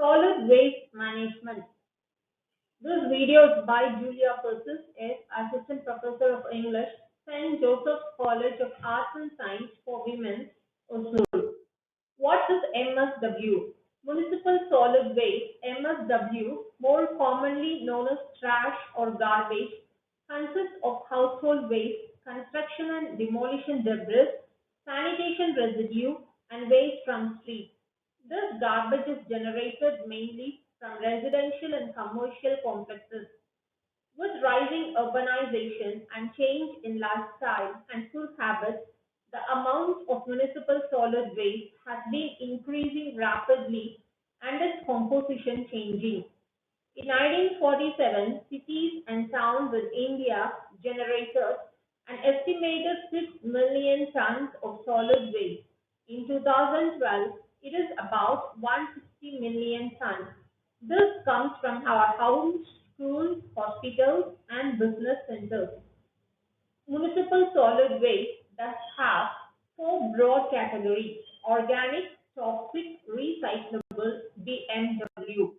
Solid waste management. This video is by Julia Persis, is Assistant Professor of English, St. Joseph's College of Arts and Science for Women, Oslo. What is MSW? Municipal Solid Waste, MSW, more commonly known as trash or garbage, consists of household waste, construction and demolition debris, sanitation residue, and waste from streets. This garbage is generated mainly from residential and commercial complexes. With rising urbanization and change in lifestyle and food habits, the amount of municipal solid waste has been increasing rapidly and its composition changing. In 1947, cities and towns in India generated an estimated 6 million tons of solid waste. In 2012, it is about 160 million tons. This comes from our homes, schools, hospitals, and business centers. Municipal solid waste thus have four broad categories: organic, toxic, recyclable, BMW.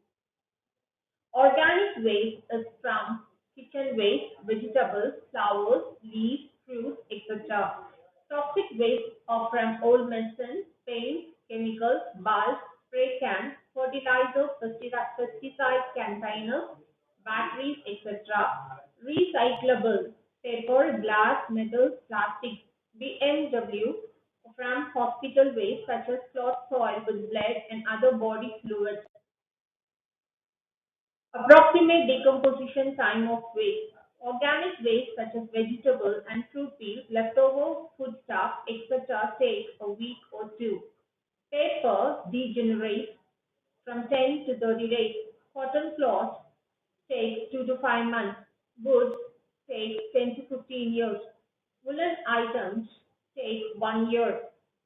Organic waste is from kitchen waste, vegetables, flowers, leaves, fruits, etc. Toxic waste are from old medicine, paint, chemicals, bulbs, spray cans, fertilizer, pesticide containers, batteries, etc. Recyclable paper, glass, metals, plastics. BMW from hospital waste such as cloth soil with blood and other body fluids. Approximate decomposition time of waste. Organic waste such as vegetable and fruit peels, leftover foodstuff, etc. takes a week or two. Paper degenerates from 10 to 30 days. Cotton cloth takes 2 to 5 months. Wood takes 10 to 15 years. Woolen items take 1 year.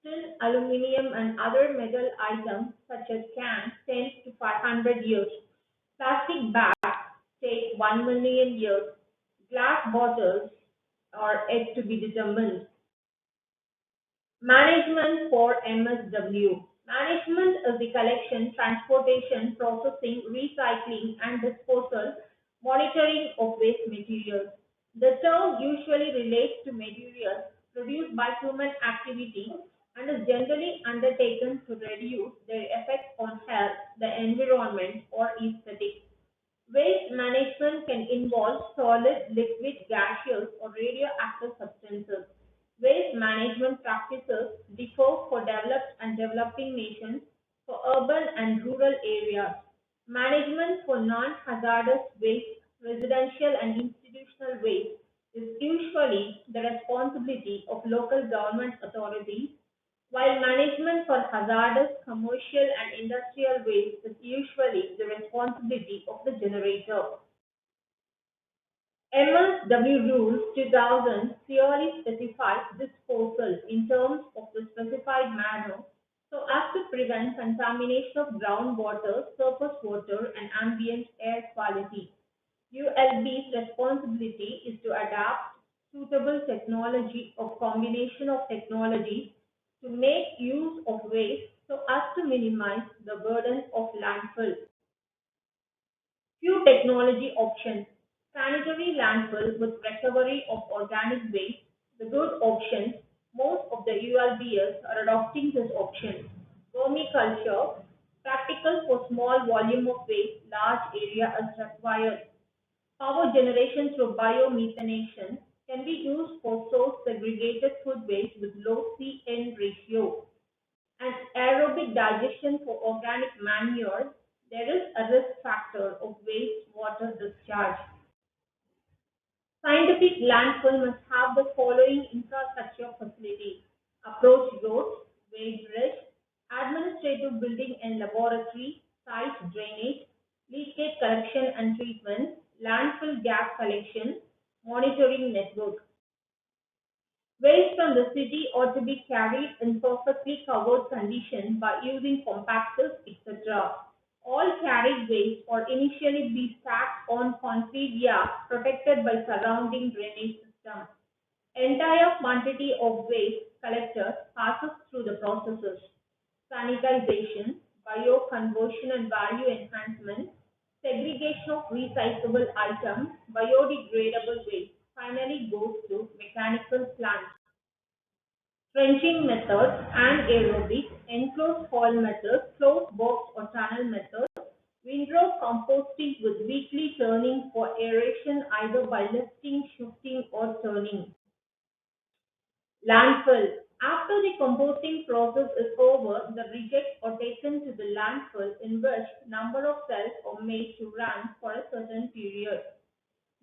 Tin, aluminium, and other metal items such as cans 10 to 500 years. Plastic bags take 1 million years. Glass bottles are yet to be determined. Management for MSW. Management is the collection, transportation, processing, recycling, and disposal, monitoring of waste materials. The term usually relates to materials produced by human activity and is generally undertaken to reduce their effects on health, the environment, or aesthetics. Waste management can involve solid, liquid, gaseous, or radioactive substances. Waste management practices differ for developed and developing nations, for urban and rural areas. Management for non hazardous waste, residential and institutional waste is usually the responsibility of local government authorities, while management for hazardous commercial and industrial waste is usually the responsibility of the generator. MSW Rules 2000 clearly specifies disposal in terms of the specified manner so as to prevent contamination of groundwater, surface water, and ambient air quality. ULB's responsibility is to adapt suitable technology or combination of technologies to make use of waste so as to minimize the burden of landfill. Few technology options. Sanitary landfill with recovery of organic waste. The good options. Most of the ULBs are adopting this option. Vermiculture. Practical for small volume of waste, large area is required. Power generation through biomethanation can be used for source segregated food waste with low CN ratio. And aerobic digestion for organic manure, there is a risk factor of wastewater discharge. Scientific landfill must have the following infrastructure facilities: approach roads, weighbridge, administrative building and laboratory, site drainage, leachate collection and treatment, landfill gas collection, monitoring network. Waste from the city ought to be carried in perfectly covered condition by using compactors, etc. All carried waste or initially be stacked on concrete yard protected by surrounding drainage system. Entire quantity of waste collected passes through the processes: sanitization, bioconversion and value enhancement, segregation of recyclable items, biodegradable waste. Finally goes to mechanical plants, trenching methods, anaerobic, enclosed soil methods, closed box or tunnel methods, windrow composting with weekly turning for aeration either by lifting, shifting or turning. Landfill. After the composting process is over, the rejects are taken to the landfill in which number of cells are made to run for a certain period.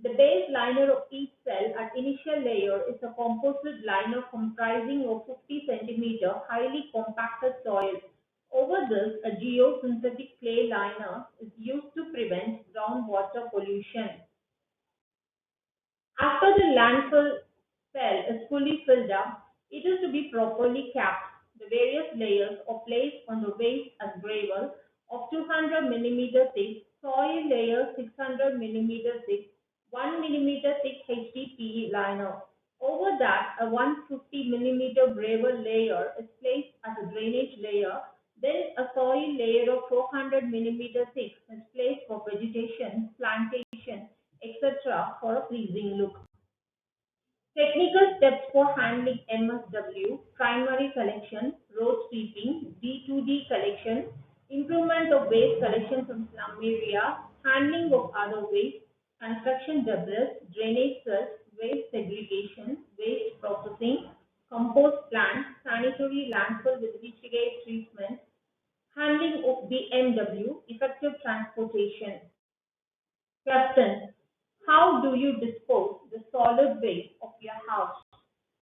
The base liner of each cell at initial layer is a composite liner comprising of 50 centimeter highly compacted soil. Over this, a geosynthetic clay liner is used to prevent groundwater pollution. After the landfill cell is fully filled up, it is to be properly capped. The various layers are placed on the waste as gravel of 200 millimeter thick, soil layer 600 millimeter thick, 1 millimeter thick HDPE liner. Over that, a 150 millimeter gravel layer is placed as a drainage layer. Then a soil layer of 400 millimeter thick is placed for vegetation, plantation, etc. for a pleasing look. Technical steps for handling MSW, primary collection, road sweeping, D2D collection, improvement of waste collection from slum area, handling of other waste, construction debris, drainage search, waste segregation, waste processing, compost plant, sanitary landfill with leachate treatment, handling of BMW, effective transportation. Question: how do you dispose the solid waste of your house?